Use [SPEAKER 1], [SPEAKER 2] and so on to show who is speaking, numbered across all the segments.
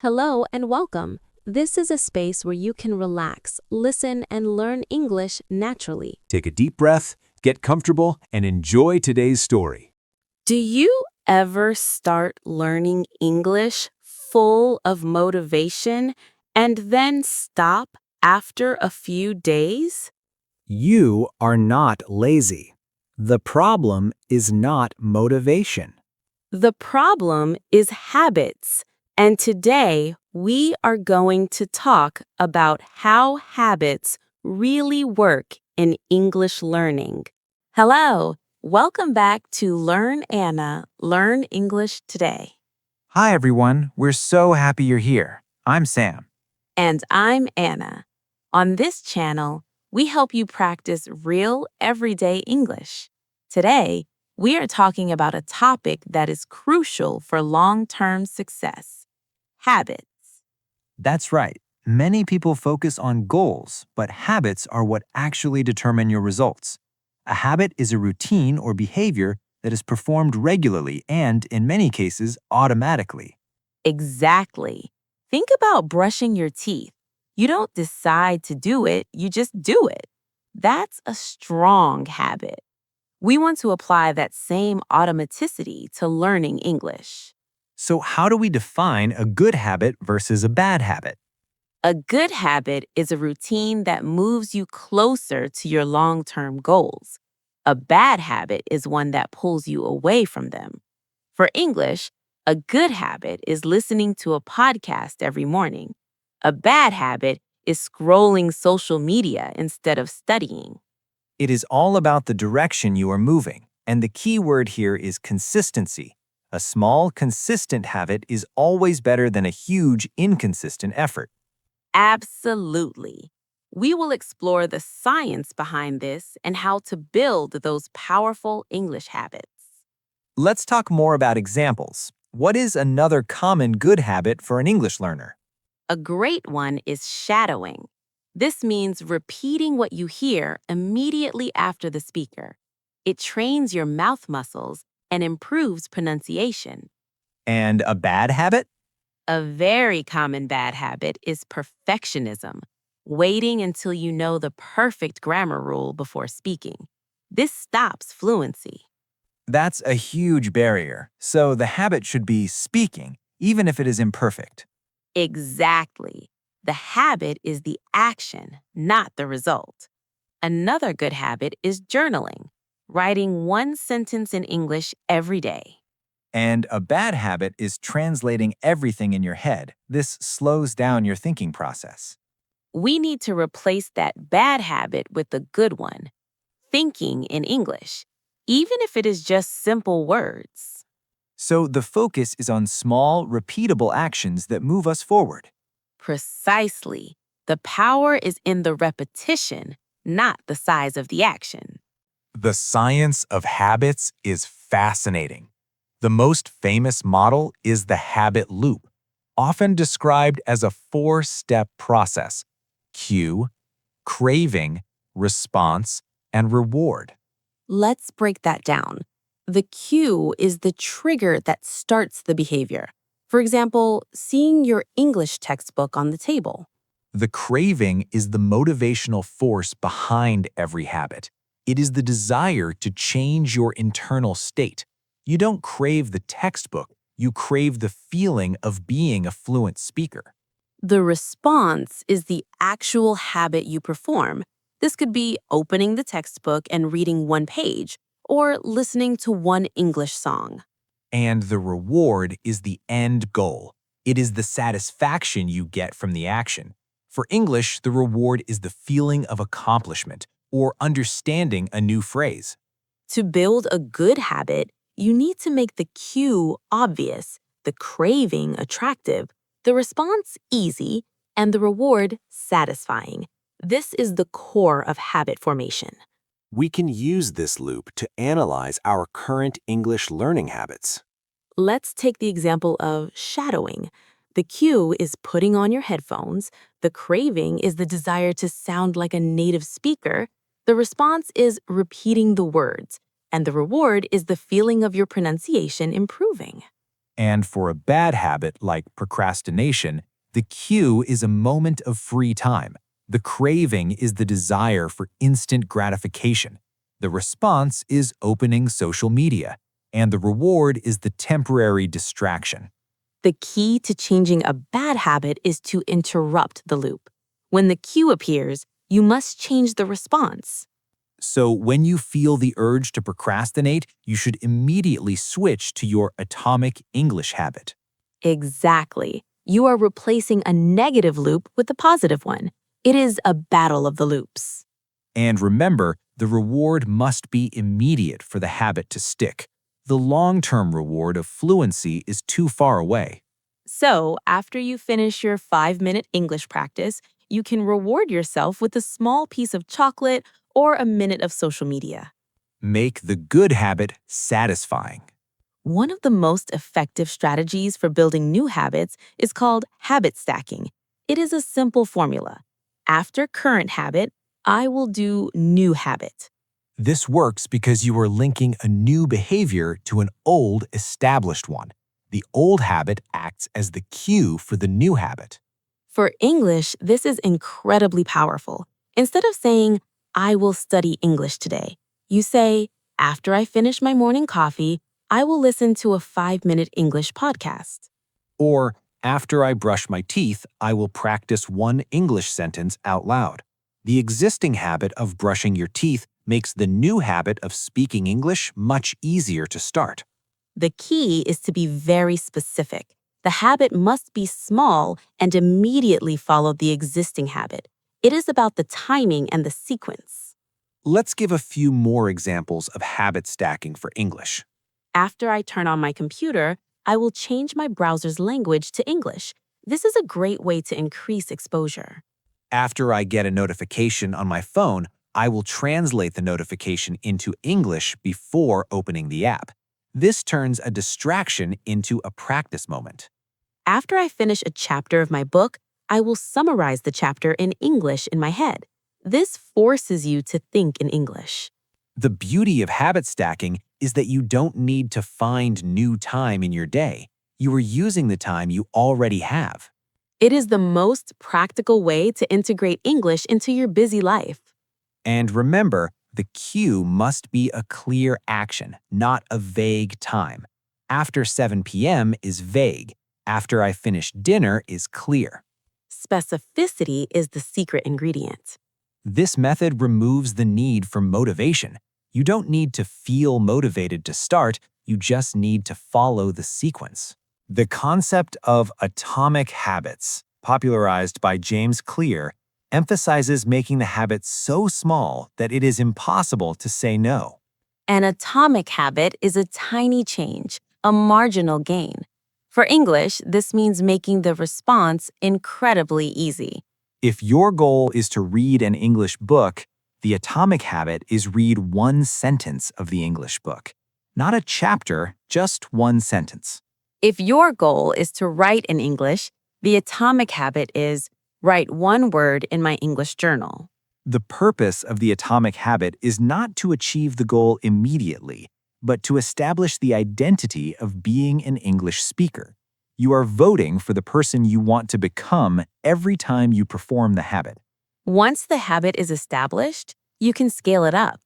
[SPEAKER 1] Hello and welcome. This is a space where you can relax, listen, and learn English naturally.
[SPEAKER 2] Take a deep breath, get comfortable, and enjoy today's story.
[SPEAKER 3] Do you ever start learning English full of motivation and then stop after a few days?
[SPEAKER 4] You are not lazy. The problem is not motivation.
[SPEAKER 3] The problem is habits, and today we are going to talk about how habits really work in English learning. Hello, welcome back to Learn Anna, Learn English Today.
[SPEAKER 4] Hi, everyone. We're so happy you're here. I'm Sam.
[SPEAKER 3] And I'm Anna. On this channel, we help you practice real, everyday English. Today, we are talking about a topic that is crucial for long-term success: habits.
[SPEAKER 4] That's right. Many people focus on goals, but habits are what actually determine your results. A habit is a routine or behavior that is performed regularly and, in many cases, automatically.
[SPEAKER 3] Exactly. Think about brushing your teeth. You don't decide to do it, you just do it. That's a strong habit. We want to apply that same automaticity to learning English.
[SPEAKER 4] So, how do we define a good habit versus a bad habit?
[SPEAKER 3] A good habit is a routine that moves you closer to your long-term goals. A bad habit is one that pulls you away from them. For English, a good habit is listening to a podcast every morning. A bad habit is scrolling social media instead of studying.
[SPEAKER 4] It is all about the direction you are moving, and the key word here is consistency. A small, consistent habit is always better than a huge, inconsistent effort.
[SPEAKER 3] Absolutely. We will explore the science behind this and how to build those powerful English habits.
[SPEAKER 4] Let's talk more about examples. What is another common good habit for an English learner?
[SPEAKER 3] A great one is shadowing. This means repeating what you hear immediately after the speaker. It trains your mouth muscles and improves pronunciation.
[SPEAKER 4] And a bad habit?
[SPEAKER 3] A very common bad habit is perfectionism, waiting until you know the perfect grammar rule before speaking. This stops fluency.
[SPEAKER 4] That's a huge barrier, so the habit should be speaking, even if it is imperfect.
[SPEAKER 3] Exactly. The habit is the action, not the result. Another good habit is journaling, writing one sentence in English every day.
[SPEAKER 4] And a bad habit is translating everything in your head. This slows down your thinking process.
[SPEAKER 3] We need to replace that bad habit with a good one: thinking in English, even if it is just simple words.
[SPEAKER 4] So the focus is on small, repeatable actions that move us forward.
[SPEAKER 3] Precisely. The power is in the repetition, not the size of the action.
[SPEAKER 2] The science of habits is fascinating. The most famous model is the habit loop, often described as a four-step process: cue, craving, response, and reward.
[SPEAKER 3] Let's break that down. The cue is the trigger that starts the behavior. For example, seeing your English textbook on the table.
[SPEAKER 2] The craving is the motivational force behind every habit. It is the desire to change your internal state. You don't crave the textbook, you crave the feeling of being a fluent speaker.
[SPEAKER 3] The response is the actual habit you perform. This could be opening the textbook and reading one page, or listening to one English song.
[SPEAKER 2] And the reward is the end goal. It is the satisfaction you get from the action. For English, the reward is the feeling of accomplishment or understanding a new phrase.
[SPEAKER 3] To build a good habit, you need to make the cue obvious, the craving attractive, the response easy, and the reward satisfying. This is the core of habit formation.
[SPEAKER 5] We can use this loop to analyze our current English learning habits.
[SPEAKER 3] Let's take the example of shadowing. The cue is putting on your headphones. The craving is the desire to sound like a native speaker. The response is repeating the words. And the reward is the feeling of your pronunciation improving.
[SPEAKER 2] And for a bad habit like procrastination, the cue is a moment of free time. The craving is the desire for instant gratification. The response is opening social media, and the reward is the temporary distraction.
[SPEAKER 3] The key to changing a bad habit is to interrupt the loop. When the cue appears, you must change the response.
[SPEAKER 2] So when you feel the urge to procrastinate, you should immediately switch to your atomic English habit.
[SPEAKER 3] Exactly. You are replacing a negative loop with a positive one. It is a battle of the loops.
[SPEAKER 2] And remember, the reward must be immediate for the habit to stick. The long-term reward of fluency is too far away.
[SPEAKER 3] So, after you finish your 5-minute English practice, you can reward yourself with a small piece of chocolate or a minute of social media.
[SPEAKER 2] Make the good habit satisfying.
[SPEAKER 3] One of the most effective strategies for building new habits is called habit stacking. It is a simple formula. After current habit, I will do new habit.
[SPEAKER 2] This works because you are linking a new behavior to an old, established one. The old habit acts as the cue for the new habit.
[SPEAKER 3] For English, this is incredibly powerful. Instead of saying, I will study English today, you say, after I finish my morning coffee, I will listen to a 5-minute English podcast.
[SPEAKER 2] Or, after I brush my teeth, I will practice one English sentence out loud. The existing habit of brushing your teeth makes the new habit of speaking English much easier to start.
[SPEAKER 3] The key is to be very specific. The habit must be small and immediately follow the existing habit. It is about the timing and the sequence.
[SPEAKER 2] Let's give a few more examples of habit stacking for English.
[SPEAKER 3] After I turn on my computer, I will change my browser's language to English. This is a great way to increase exposure.
[SPEAKER 2] After I get a notification on my phone, I will translate the notification into English before opening the app. This turns a distraction into a practice moment.
[SPEAKER 3] After I finish a chapter of my book, I will summarize the chapter in English in my head. This forces you to think in English.
[SPEAKER 2] The beauty of habit stacking is that you don't need to find new time in your day. You are using the time you already have.
[SPEAKER 3] It is the most practical way to integrate English into your busy life.
[SPEAKER 2] And remember, the cue must be a clear action, not a vague time. After 7 p.m. is vague. After I finish dinner is clear.
[SPEAKER 3] Specificity is the secret ingredient.
[SPEAKER 2] This method removes the need for motivation. You don't need to feel motivated to start, you just need to follow the sequence. The concept of atomic habits, popularized by James Clear, emphasizes making the habit so small that it is impossible to say no.
[SPEAKER 3] An atomic habit is a tiny change, a marginal gain. For English, this means making the response incredibly easy.
[SPEAKER 2] If your goal is to read an English book, the atomic habit is read one sentence of the English book. Not a chapter, just one sentence.
[SPEAKER 3] If your goal is to write in English, the atomic habit is write one word in my English journal.
[SPEAKER 2] The purpose of the atomic habit is not to achieve the goal immediately, but to establish the identity of being an English speaker. You are voting for the person you want to become every time you perform the habit.
[SPEAKER 3] Once the habit is established, you can scale it up.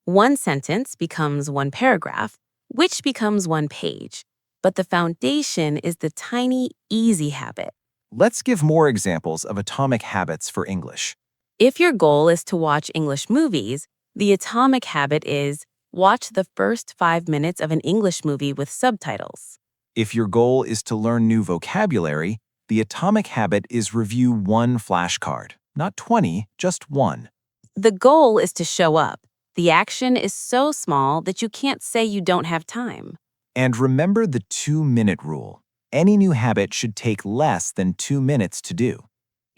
[SPEAKER 3] One sentence becomes one paragraph, which becomes one page. But the foundation is the tiny, easy habit.
[SPEAKER 2] Let's give more examples of atomic habits for English.
[SPEAKER 3] If your goal is to watch English movies, the atomic habit is watch the first 5 minutes of an English movie with subtitles.
[SPEAKER 2] If your goal is to learn new vocabulary, the atomic habit is review one flashcard. Not 20, just one.
[SPEAKER 3] The goal is to show up. The action is so small that you can't say you don't have time.
[SPEAKER 2] And remember the 2-minute rule. Any new habit should take less than 2 minutes to do.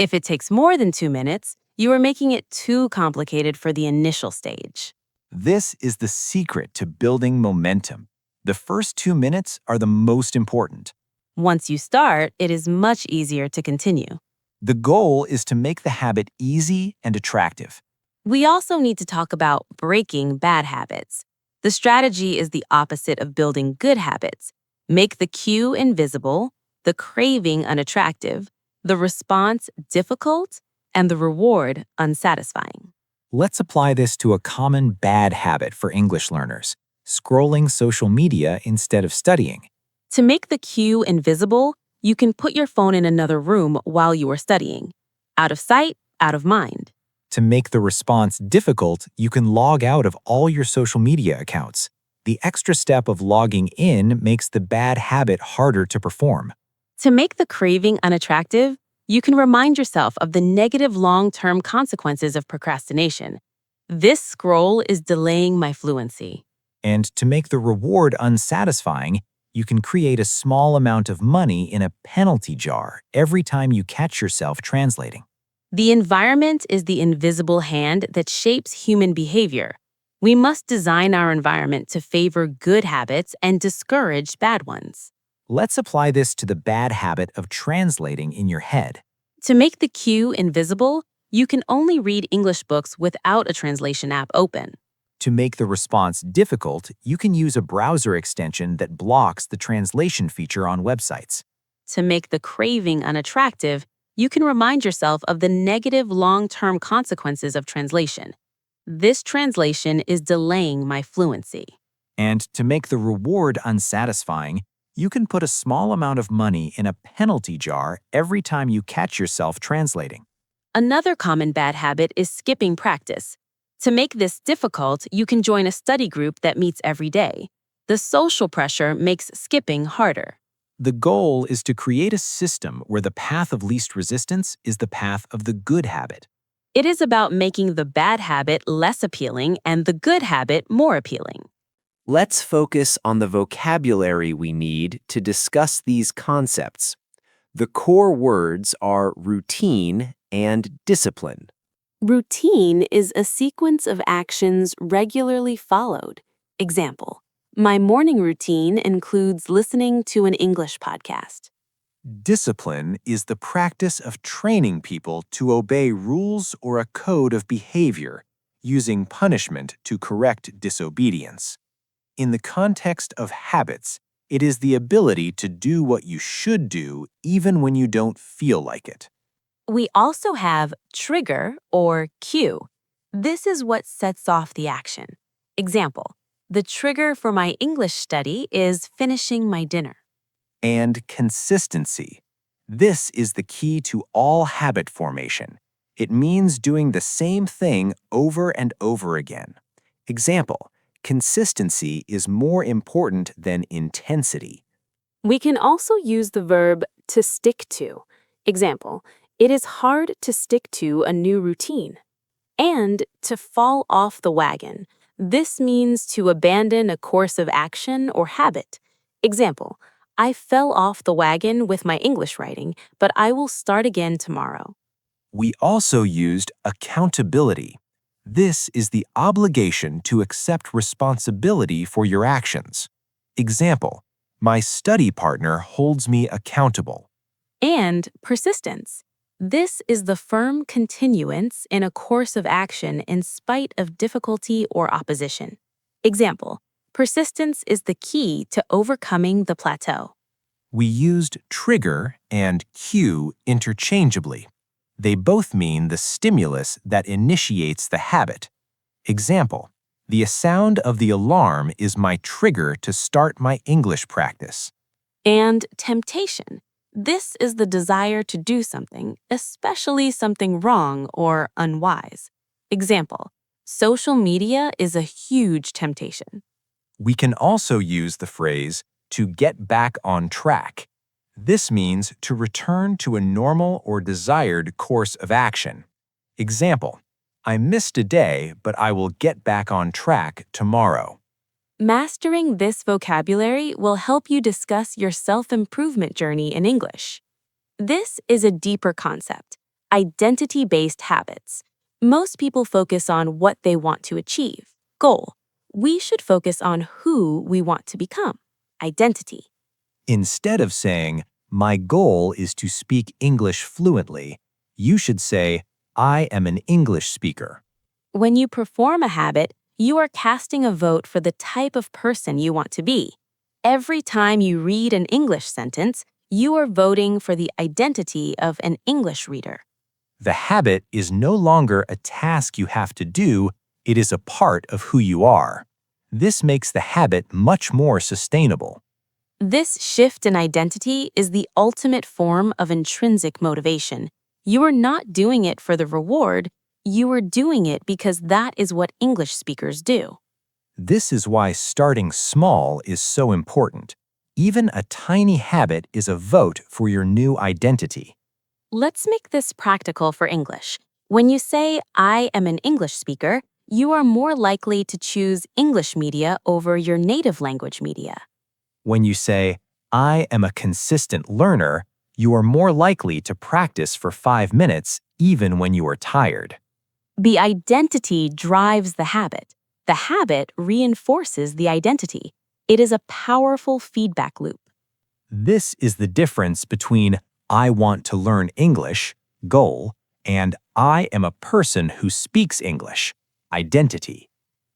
[SPEAKER 3] If it takes more than 2 minutes, you are making it too complicated for the initial stage.
[SPEAKER 2] This is the secret to building momentum. The first 2 minutes are the most important.
[SPEAKER 3] Once you start, it is much easier to continue.
[SPEAKER 2] The goal is to make the habit easy and attractive.
[SPEAKER 3] We also need to talk about breaking bad habits. The strategy is the opposite of building good habits. Make the cue invisible, the craving unattractive, the response difficult, and the reward unsatisfying.
[SPEAKER 2] Let's apply this to a common bad habit for English learners: scrolling social media instead of studying.
[SPEAKER 3] To make the cue invisible, you can put your phone in another room while you are studying. Out of sight, out of mind.
[SPEAKER 2] To make the response difficult, you can log out of all your social media accounts. The extra step of logging in makes the bad habit harder to perform.
[SPEAKER 3] To make the craving unattractive, you can remind yourself of the negative long-term consequences of procrastination. This scroll is delaying my fluency.
[SPEAKER 2] And to make the reward unsatisfying, you can create a small amount of money in a penalty jar every time you catch yourself translating.
[SPEAKER 3] The environment is the invisible hand that shapes human behavior. We must design our environment to favor good habits and discourage bad ones.
[SPEAKER 2] Let's apply this to the bad habit of translating in your head.
[SPEAKER 3] To make the cue invisible, you can only read English books without a translation app open.
[SPEAKER 2] To make the response difficult, you can use a browser extension that blocks the translation feature on websites.
[SPEAKER 3] To make the craving unattractive, you can remind yourself of the negative long-term consequences of translation. This translation is delaying my fluency.
[SPEAKER 2] And to make the reward unsatisfying, you can put a small amount of money in a penalty jar every time you catch yourself translating.
[SPEAKER 3] Another common bad habit is skipping practice. To make this difficult, you can join a study group that meets every day. The social pressure makes skipping harder.
[SPEAKER 2] The goal is to create a system where the path of least resistance is the path of the good habit.
[SPEAKER 3] It is about making the bad habit less appealing and the good habit more appealing.
[SPEAKER 5] Let's focus on the vocabulary we need to discuss these concepts. The core words are routine and discipline.
[SPEAKER 1] Routine is a sequence of actions regularly followed. Example, my morning routine includes listening to an English podcast.
[SPEAKER 2] Discipline is the practice of training people to obey rules or a code of behavior, using punishment to correct disobedience. In the context of habits, it is the ability to do what you should do even when you don't feel like it.
[SPEAKER 3] We also have trigger or cue. This is what sets off the action. Example, the trigger for my English study is finishing my dinner.
[SPEAKER 2] And consistency. This is the key to all habit formation. It means doing the same thing over and over again. Example, consistency is more important than intensity.
[SPEAKER 1] We can also use the verb to stick to. Example, it is hard to stick to a new routine. And to fall off the wagon. This means to abandon a course of action or habit. Example, I fell off the wagon with my English writing, but I will start again tomorrow.
[SPEAKER 2] We also used accountability. This is the obligation to accept responsibility for your actions. Example, my study partner holds me accountable.
[SPEAKER 1] And persistence. This is the firm continuance in a course of action in spite of difficulty or opposition. Example, persistence is the key to overcoming the plateau.
[SPEAKER 2] We used trigger and cue interchangeably. They both mean the stimulus that initiates the habit. Example, the sound of the alarm is my trigger to start my English practice.
[SPEAKER 1] And temptation. This is the desire to do something, especially something wrong or unwise. Example, social media is a huge temptation.
[SPEAKER 2] We can also use the phrase to get back on track. This means to return to a normal or desired course of action. Example, I missed a day, but I will get back on track tomorrow.
[SPEAKER 1] Mastering this vocabulary will help you discuss your self-improvement journey in English. This is a deeper concept, identity-based habits. Most people focus on what they want to achieve, goal. We should focus on who we want to become, identity.
[SPEAKER 2] Instead of saying, my goal is to speak English fluently, you should say, I am an English speaker.
[SPEAKER 1] When you perform a habit, you are casting a vote for the type of person you want to be.
[SPEAKER 3] Every time you read an English sentence, you are voting for the identity of an English reader.
[SPEAKER 2] The habit is no longer a task you have to do, it is a part of who you are. This makes the habit much more sustainable.
[SPEAKER 3] This shift in identity is the ultimate form of intrinsic motivation. You are not doing it for the reward, you are doing it because that is what English speakers do.
[SPEAKER 2] This is why starting small is so important. Even a tiny habit is a vote for your new identity.
[SPEAKER 3] Let's make this practical for English. When you say, I am an English speaker, you are more likely to choose English media over your native language media.
[SPEAKER 2] When you say, I am a consistent learner, you are more likely to practice for 5 minutes even when you are tired.
[SPEAKER 3] The identity drives the habit. The habit reinforces the identity. It is a powerful feedback loop.
[SPEAKER 2] This is the difference between I want to learn English, goal, and I am a person who speaks English, identity.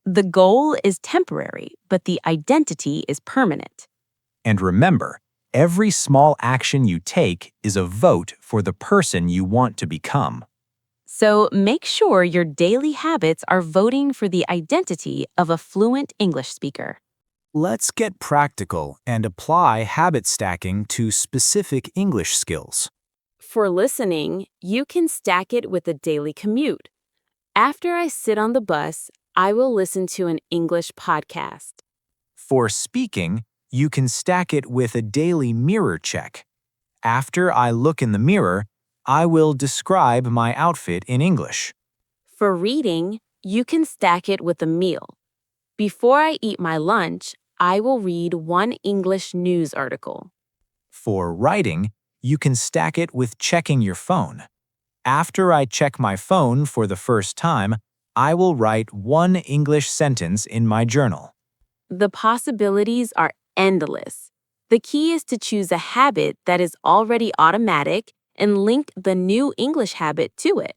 [SPEAKER 3] The goal is temporary, but the identity is permanent.
[SPEAKER 2] And remember, every small action you take is a vote for the person you want to become.
[SPEAKER 3] So make sure your daily habits are voting for the identity of a fluent English speaker.
[SPEAKER 5] Let's get practical and apply habit stacking to specific English skills.
[SPEAKER 1] For listening, you can stack it with a daily commute. After I sit on the bus, I will listen to an English podcast.
[SPEAKER 2] For speaking, you can stack it with a daily mirror check. After I look in the mirror, I will describe my outfit in English.
[SPEAKER 1] For reading, you can stack it with a meal. Before I eat my lunch, I will read one English news article.
[SPEAKER 2] For writing, you can stack it with checking your phone. After I check my phone for the first time, I will write one English sentence in my journal.
[SPEAKER 1] The possibilities are endless. The key is to choose a habit that is already automatic and link the new English habit to it.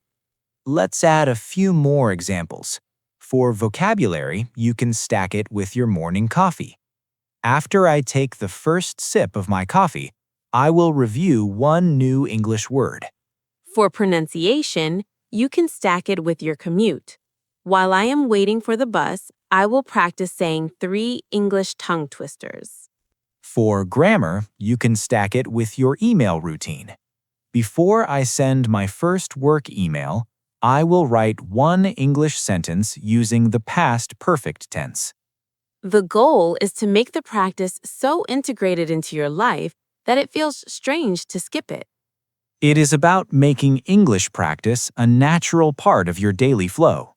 [SPEAKER 2] Let's add a few more examples. For vocabulary, you can stack it with your morning coffee. After I take the first sip of my coffee, I will review one new English word.
[SPEAKER 1] For pronunciation, you can stack it with your commute. While I am waiting for the bus, I will practice saying 3 English tongue twisters.
[SPEAKER 2] For grammar, you can stack it with your email routine. Before I send my first work email, I will write one English sentence using the past perfect tense.
[SPEAKER 1] The goal is to make the practice so integrated into your life that it feels strange to skip it.
[SPEAKER 2] It is about making English practice a natural part of your daily flow.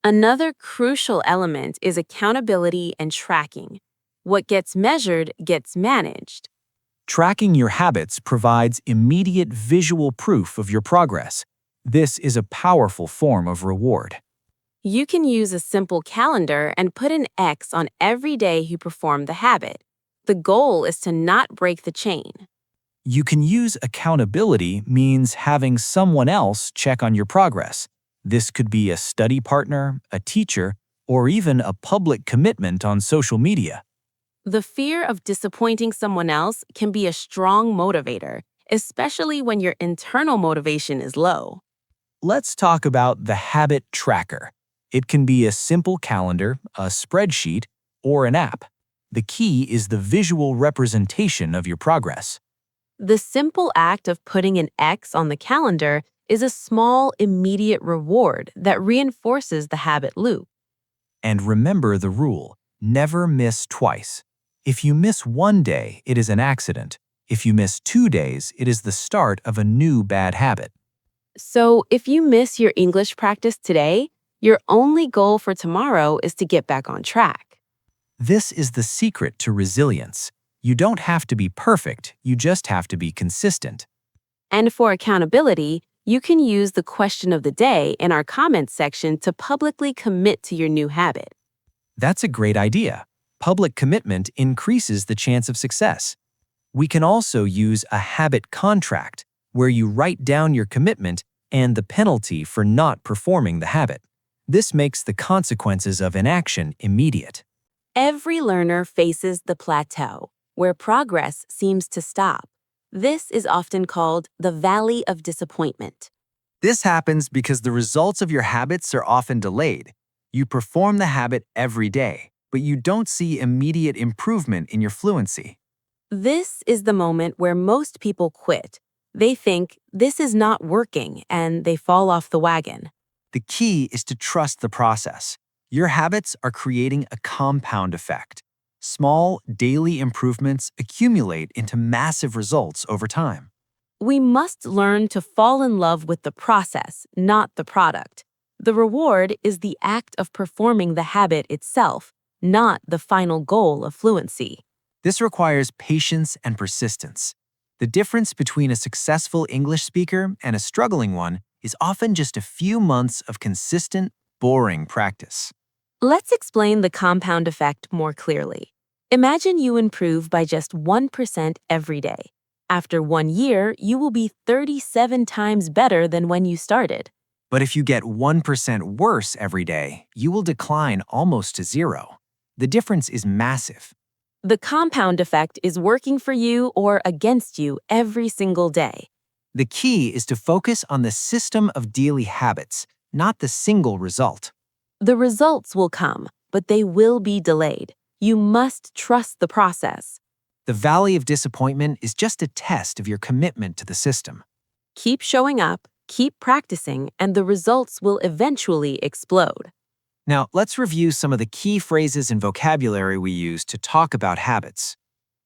[SPEAKER 1] Another crucial element is accountability and tracking. What gets measured gets managed.
[SPEAKER 2] Tracking your habits provides immediate visual proof of your progress. This is a powerful form of reward.
[SPEAKER 1] You can use a simple calendar and put an X on every day you perform the habit. The goal is to not break the chain.
[SPEAKER 2] You can use accountability means having someone else check on your progress. This could be a study partner, a teacher, or even a public commitment on social media.
[SPEAKER 1] The fear of disappointing someone else can be a strong motivator, especially when your internal motivation is low.
[SPEAKER 2] Let's talk about the habit tracker. It can be a simple calendar, a spreadsheet, or an app. The key is the visual representation of your progress.
[SPEAKER 1] The simple act of putting an X on the calendar is a small, immediate reward that reinforces the habit loop.
[SPEAKER 2] And remember the rule, never miss twice. If you miss one day, it is an accident. If you miss 2 days, it is the start of a new bad habit.
[SPEAKER 1] So if you miss your English practice today, your only goal for tomorrow is to get back on track.
[SPEAKER 2] This is the secret to resilience. You don't have to be perfect, you just have to be consistent.
[SPEAKER 1] And for accountability, you can use the question of the day in our comments section to publicly commit to your new habit.
[SPEAKER 2] That's a great idea. Public commitment increases the chance of success. We can also use a habit contract, where you write down your commitment and the penalty for not performing the habit. This makes the consequences of inaction immediate.
[SPEAKER 1] Every learner faces the plateau. where progress seems to stop. This is often called the valley of disappointment.
[SPEAKER 4] This happens because the results of your habits are often delayed. You perform the habit every day, but you don't see immediate improvement in your fluency.
[SPEAKER 1] This is the moment where most people quit. They think this is not working and they fall off the wagon.
[SPEAKER 4] The key is to trust the process. Your habits are creating a compound effect. Small, daily improvements accumulate into massive results over time.
[SPEAKER 1] We must learn to fall in love with the process, not the product. The reward is the act of performing the habit itself, not the final goal of fluency.
[SPEAKER 4] This requires patience and persistence. The difference between a successful English speaker and a struggling one is often just a few months of consistent, boring practice.
[SPEAKER 1] Let's explain the compound effect more clearly. Imagine you improve by just 1% every day. After 1 year, you will be 37 times better than when you started.
[SPEAKER 4] But if you get 1% worse every day, you will decline almost to zero. The difference is massive.
[SPEAKER 1] The compound effect is working for you or against you every single day.
[SPEAKER 4] The key is to focus on the system of daily habits, not the single result.
[SPEAKER 1] The results will come, but they will be delayed. You must trust the process.
[SPEAKER 4] The valley of disappointment is just a test of your commitment to the system.
[SPEAKER 1] Keep showing up, keep practicing, and the results will eventually explode.
[SPEAKER 4] Now, let's review some of the key phrases and vocabulary we use to talk about habits.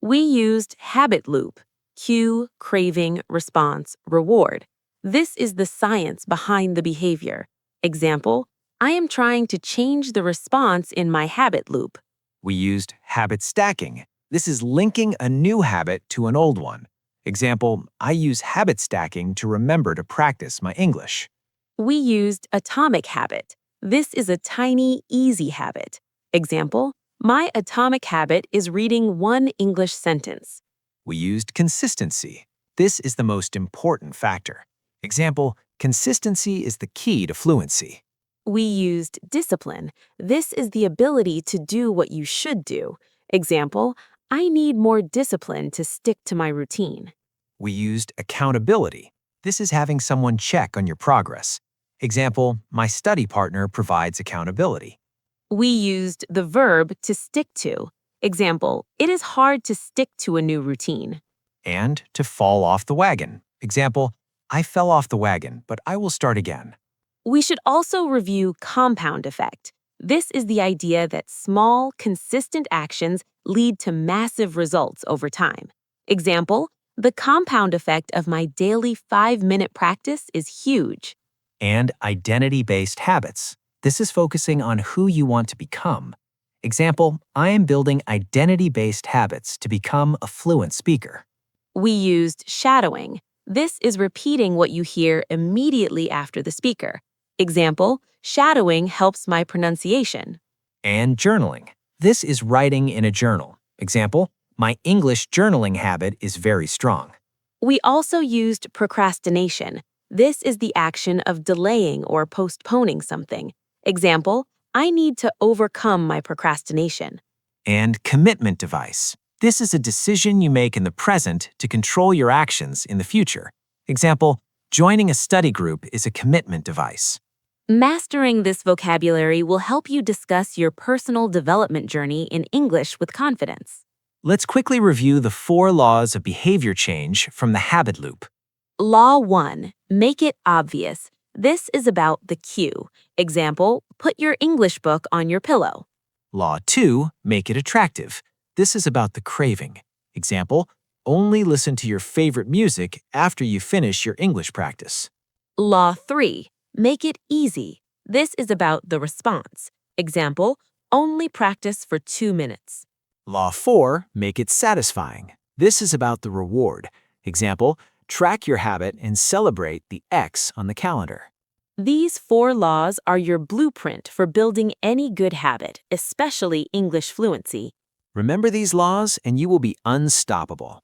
[SPEAKER 1] We used habit loop, cue, craving, response, reward. This is the science behind the behavior. Example, I am trying to change the response in my habit loop.
[SPEAKER 4] We used habit stacking. This is linking a new habit to an old one. Example, I use habit stacking to remember to practice my English.
[SPEAKER 1] We used atomic habit. This is a tiny, easy habit. Example, my atomic habit is reading 1 English sentence.
[SPEAKER 4] We used consistency. This is the most important factor. Example, consistency is the key to fluency.
[SPEAKER 1] We used discipline. This is the ability to do what you should do. Example, I need more discipline to stick to my routine.
[SPEAKER 4] We used accountability. This is having someone check on your progress. Example, my study partner provides accountability.
[SPEAKER 1] We used the verb to stick to. Example, it is hard to stick to a new routine.
[SPEAKER 4] And to fall off the wagon. Example, I fell off the wagon, but I will start again.
[SPEAKER 1] We should also review compound effect. This is the idea that small, consistent actions lead to massive results over time. Example, the compound effect of my daily 5-minute practice is huge.
[SPEAKER 4] And identity-based habits. This is focusing on who you want to become. Example, I am building identity-based habits to become a fluent speaker.
[SPEAKER 1] We used shadowing. This is repeating what you hear immediately after the speaker. Example, shadowing helps my pronunciation.
[SPEAKER 4] And journaling. This is writing in a journal. Example, my English journaling habit is very strong.
[SPEAKER 1] We also used procrastination. This is the action of delaying or postponing something. Example, I need to overcome my procrastination.
[SPEAKER 4] And commitment device. This is a decision you make in the present to control your actions in the future. Example, joining a study group is a commitment device.
[SPEAKER 1] Mastering this vocabulary will help you discuss your personal development journey in English with confidence.
[SPEAKER 4] Let's quickly review the 4 laws of behavior change from the habit loop.
[SPEAKER 1] Law 1. Make it obvious. This is about the cue. Example, put your English book on your pillow.
[SPEAKER 4] Law 2. Make it attractive. This is about the craving. Example, only listen to your favorite music after you finish your English practice.
[SPEAKER 1] Law 3. Make it easy. This is about the response. Example, only practice for 2 minutes.
[SPEAKER 4] Law 4. Make it satisfying. This is about the reward. Example, track your habit and celebrate the X on the calendar.
[SPEAKER 1] These 4 laws are your blueprint for building any good habit, especially English fluency.
[SPEAKER 4] Remember these laws and you will be unstoppable.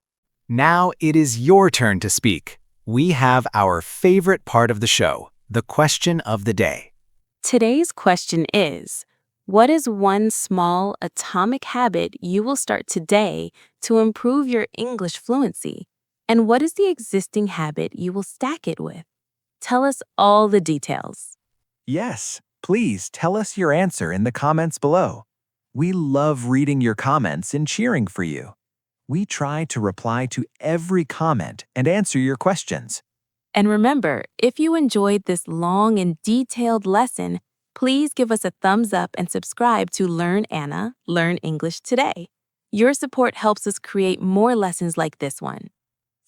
[SPEAKER 4] Now it is your turn to speak. We have our favorite part of the show, the question of the day.
[SPEAKER 1] Today's question is, What is one small atomic habit you will start today to improve your English fluency? And what is the existing habit you will stack it with? Tell us all the details.
[SPEAKER 2] Yes, please tell us your answer in the comments below. We love reading your comments and cheering for you. We try to reply to every comment and answer your questions.
[SPEAKER 1] And remember, if you enjoyed this long and detailed lesson, please give us a thumbs up and subscribe to Learn Anna, Learn English Today. Your support helps us create more lessons like this one.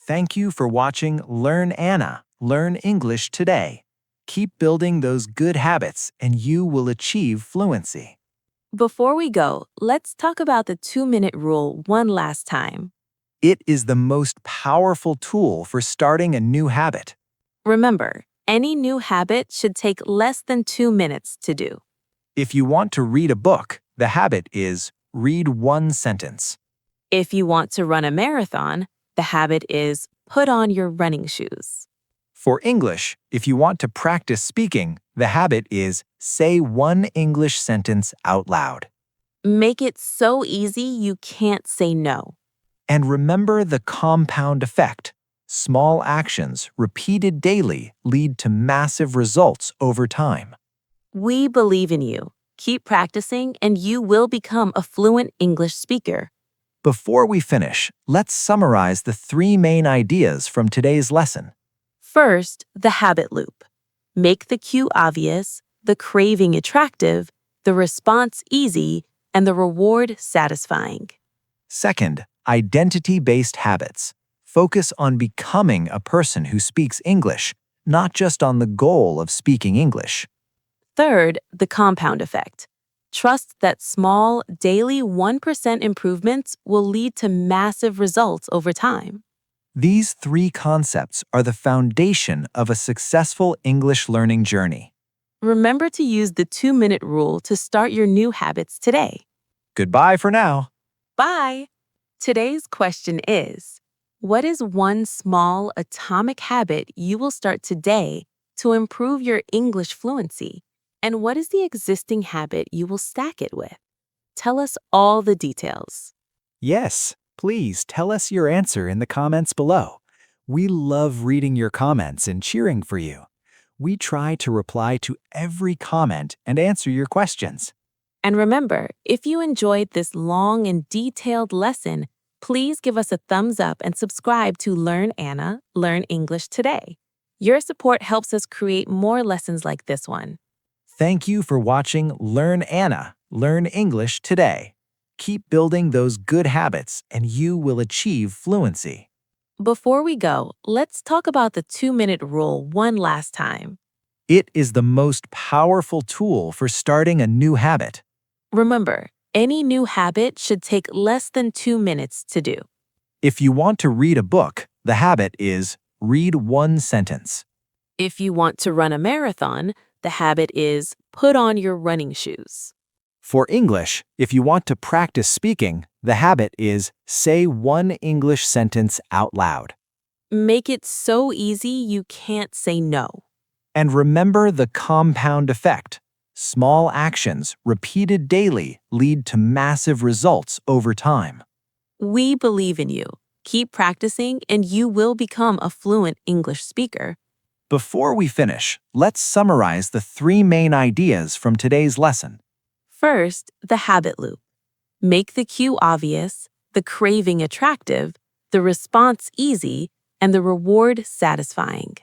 [SPEAKER 2] Thank you for watching Learn Anna, Learn English Today. Keep building those good habits and you will achieve fluency.
[SPEAKER 1] Before we go, let's talk about the 2-minute rule one last time.
[SPEAKER 2] It is the most powerful tool for starting a new habit.
[SPEAKER 1] Remember, any new habit should take less than 2 minutes to do.
[SPEAKER 2] If you want to read a book, the habit is read one sentence.
[SPEAKER 1] If you want to run a marathon, the habit is put on your running shoes.
[SPEAKER 2] For English, if you want to practice speaking, the habit is say one English sentence out loud.
[SPEAKER 1] Make it so easy you can't say no.
[SPEAKER 2] And remember the compound effect. Small actions repeated daily lead to massive results over time.
[SPEAKER 1] We believe in you. Keep practicing and you will become a fluent English speaker.
[SPEAKER 2] Before we finish, let's summarize the 3 main ideas from today's lesson.
[SPEAKER 1] First, the habit loop. Make the cue obvious, the craving attractive, the response easy, and the reward satisfying.
[SPEAKER 2] Second, identity-based habits. Focus on becoming a person who speaks English, not just on the goal of speaking English.
[SPEAKER 1] Third, the compound effect. Trust that small, daily 1% improvements will lead to massive results over time.
[SPEAKER 2] These 3 concepts are the foundation of a successful English learning journey.
[SPEAKER 1] Remember to use the 2-minute rule to start your new habits today.
[SPEAKER 2] Goodbye for now.
[SPEAKER 1] Bye! Today's question is, what is one small atomic habit you will start today to improve your English fluency? And what is the existing habit you will stack it with? Tell us all the details.
[SPEAKER 2] Yes, please tell us your answer in the comments below. We love reading your comments and cheering for you. We try to reply to every comment and answer your questions.
[SPEAKER 1] And remember, if you enjoyed this long and detailed lesson, please give us a thumbs up and subscribe to Learn Anna, Learn English Today. Your support helps us create more lessons like this one.
[SPEAKER 2] Thank you for watching Learn Anna, Learn English Today. Keep building those good habits and you will achieve fluency.
[SPEAKER 1] Before we go, let's talk about the 2-minute rule one last time.
[SPEAKER 2] It is the most powerful tool for starting a new habit.
[SPEAKER 1] Remember, any new habit should take less than 2 minutes to do.
[SPEAKER 2] If you want to read a book, the habit is read one sentence.
[SPEAKER 1] If you want to run a marathon, the habit is put on your running shoes.
[SPEAKER 2] For English, if you want to practice speaking, the habit is say one English sentence out loud.
[SPEAKER 1] Make it so easy you can't say no.
[SPEAKER 2] And remember the compound effect. Small actions repeated daily lead to massive results over time.
[SPEAKER 1] We believe in you. Keep practicing and you will become a fluent English speaker.
[SPEAKER 2] Before we finish, let's summarize the 3 main ideas from today's lesson.
[SPEAKER 1] First, the habit loop. Make the cue obvious, the craving attractive, the response easy, and the reward satisfying.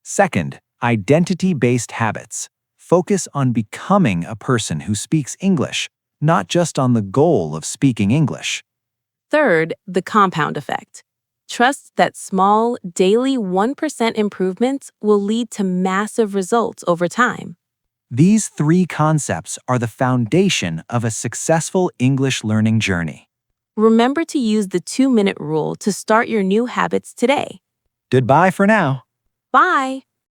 [SPEAKER 2] Second, identity-based habits. Focus on becoming a person who speaks English, not just on the goal of speaking English.
[SPEAKER 1] Third, the compound effect. Trust that small, daily 1% improvements will lead to massive results over time.
[SPEAKER 2] These 3 concepts are the foundation of a successful English learning journey.
[SPEAKER 1] Remember to use the 2-minute rule to start your new habits today.
[SPEAKER 2] Goodbye for now.
[SPEAKER 1] Bye!